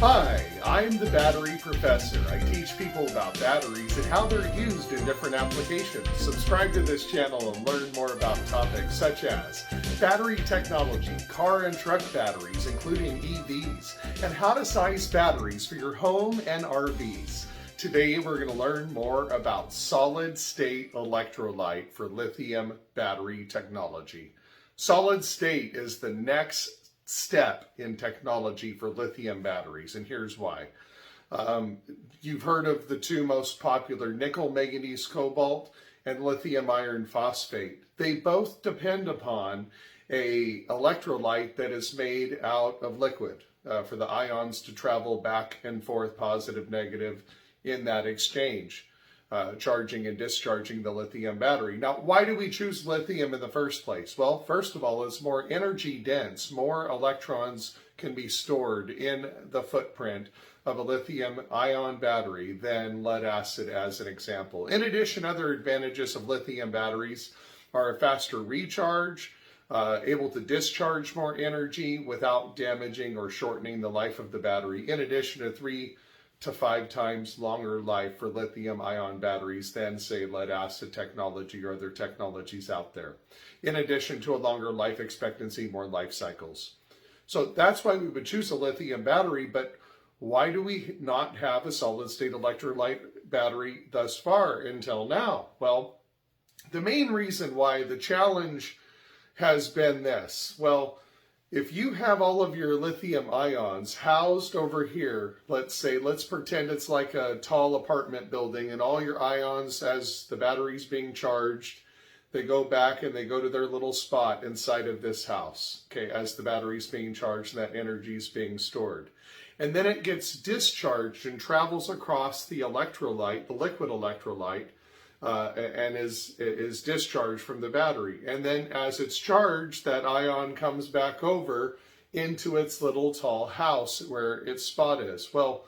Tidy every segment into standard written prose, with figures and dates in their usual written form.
Hi, I'm the Battery Professor. I teach people about batteries and how they're used in different applications. Subscribe to this channel and learn more about topics such as battery technology, car and truck batteries, including EVs, and how to size batteries for your home and RVs. Today we're going to learn more about solid-state electrolyte for lithium battery technology. Solid state is the next step in technology for lithium batteries, and here's why. You've heard of the two most popular, nickel manganese cobalt and lithium iron phosphate. They both depend upon a electrolyte that is made out of liquid for the ions to travel back and forth, positive, negative, in that exchange, charging and discharging the lithium battery. Now, why do we choose lithium in the first place? Well, first of all, it's more energy dense. More electrons can be stored in the footprint of a lithium ion battery than lead acid, as an example. In addition, other advantages of lithium batteries are a faster recharge, able to discharge more energy without damaging or shortening the life of the battery, in addition to 3 to 5 times longer life for lithium ion batteries than, say, lead acid technology or other technologies out there. In addition to a longer life expectancy, more life cycles. So that's why we would choose a lithium battery, but why do we not have a solid state electrolyte battery thus far until now? Well, the main reason why, the challenge has been this. Well, if you have all of your lithium ions housed over here, let's pretend it's like a tall apartment building, and all your ions, as the battery's being charged, they go back and they go to their little spot inside of this house, okay, as the battery's being charged and that energy is being stored. And then it gets discharged and travels across the electrolyte, the liquid electrolyte, and is discharged from the battery. And then as it's charged, that ion comes back over into its little tall house where its spot is. Well,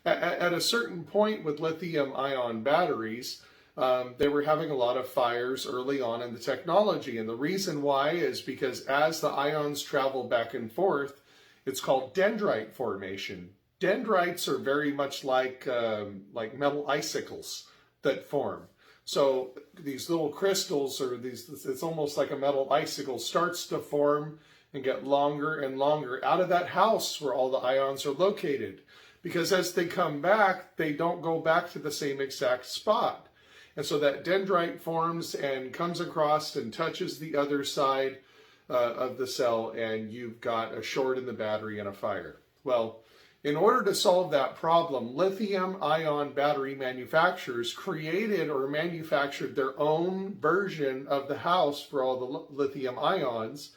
at a certain point with lithium ion batteries, they were having a lot of fires early on in the technology. And the reason why is because as the ions travel back and forth, it's called dendrite formation. Dendrites are very much like metal icicles that form. So these little crystals, or it's almost like a metal icicle, starts to form and get longer and longer out of that house where all the ions are located. Because as they come back, they don't go back to the same exact spot. And so that dendrite forms and comes across and touches the other side of the cell, and you've got a short in the battery and a fire. Well, in order to solve that problem, lithium-ion battery manufacturers created or manufactured their own version of the house for all the lithium ions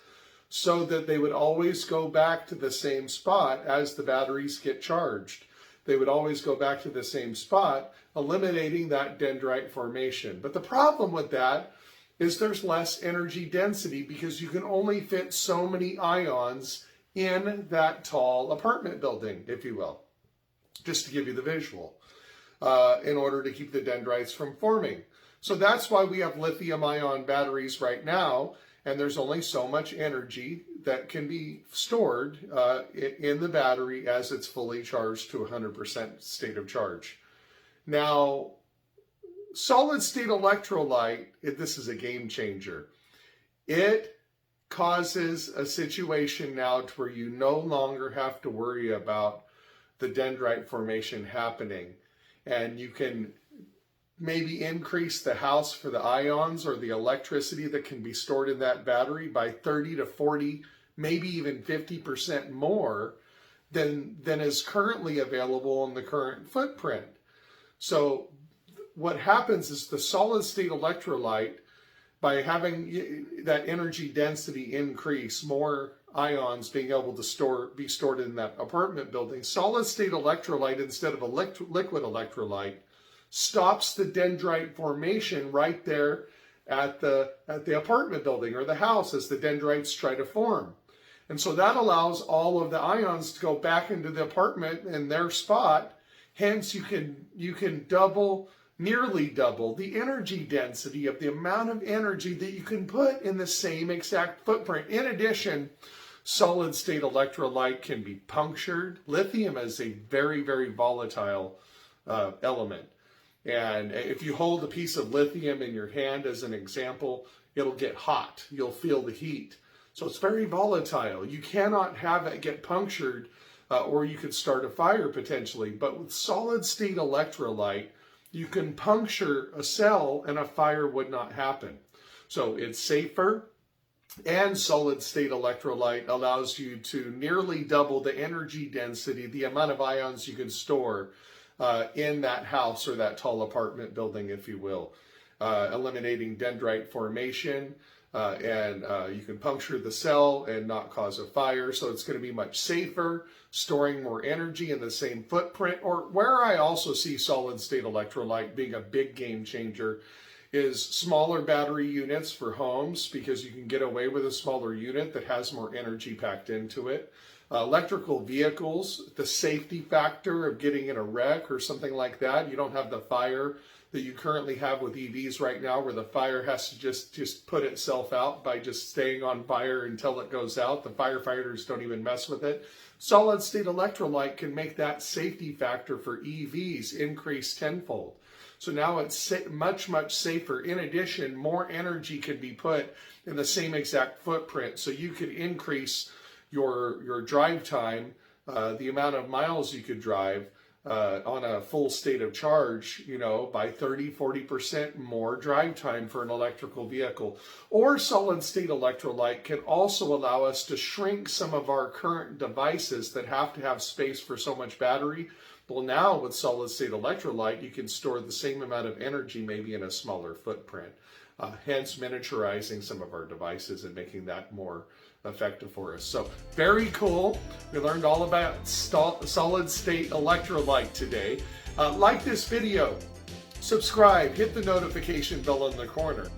so that they would always go back to the same spot as the batteries get charged. They would always go back to the same spot, eliminating that dendrite formation. But the problem with that is there's less energy density because you can only fit so many ions in that tall apartment building, if you will, just to give you the visual, in order to keep the dendrites from forming. So that's why we have lithium ion batteries right now, and there's only so much energy that can be stored in the battery as it's fully charged to 100% state of charge. Now, solid state electrolyte, this is a game changer. It causes a situation now to where you no longer have to worry about the dendrite formation happening, and you can maybe increase the house for the ions or the electricity that can be stored in that battery by 30 to 40, maybe even 50% more than is currently available in the current footprint. So what happens is the solid state electrolyte, by having that energy density increase, more ions being able to be stored in that apartment building, solid state electrolyte instead of a liquid electrolyte stops the dendrite formation right there at the apartment building or the house as the dendrites try to form. And so that allows all of the ions to go back into the apartment in their spot. Hence, you can nearly double the energy density of the amount of energy that you can put in the same exact footprint. In addition, Solid state electrolyte can be punctured. Lithium is a very, very volatile element. And if you hold a piece of lithium in your hand as an example, it'll get hot. You'll feel the heat. So it's very volatile. You cannot have it get punctured or you could start a fire potentially. But with solid state electrolyte, you can puncture a cell and a fire would not happen. So it's safer. And solid state electrolyte allows you to nearly double the energy density, the amount of ions you can store in that house or that tall apartment building, if you will, eliminating dendrite formation, and you can puncture the cell and not cause a fire. So it's going to be much safer, storing more energy in the same footprint. Or where I also see solid state electrolyte being a big game changer is smaller battery units for homes, because you can get away with a smaller unit that has more energy packed into it. Electrical vehicles, the safety factor of getting in a wreck or something like that. You don't have the fire that you currently have with EVs right now, where the fire has to just put itself out by just staying on fire until it goes out. The firefighters don't even mess with it. Solid state electrolyte can make that safety factor for EVs increase tenfold. So now it's much, much safer. In addition, more energy can be put in the same exact footprint. So you could increase your drive time, the amount of miles you could drive on a full state of charge, by 30-40% more drive time for an electrical vehicle. Or solid state electrolyte can also allow us to shrink some of our current devices that have to have space for so much battery. Well, now with solid state electrolyte, you can store the same amount of energy maybe in a smaller footprint, hence miniaturizing some of our devices and making that more effective for us. So very cool. We learned all about solid state electrolyte today. Like this video, subscribe, hit the notification bell in the corner.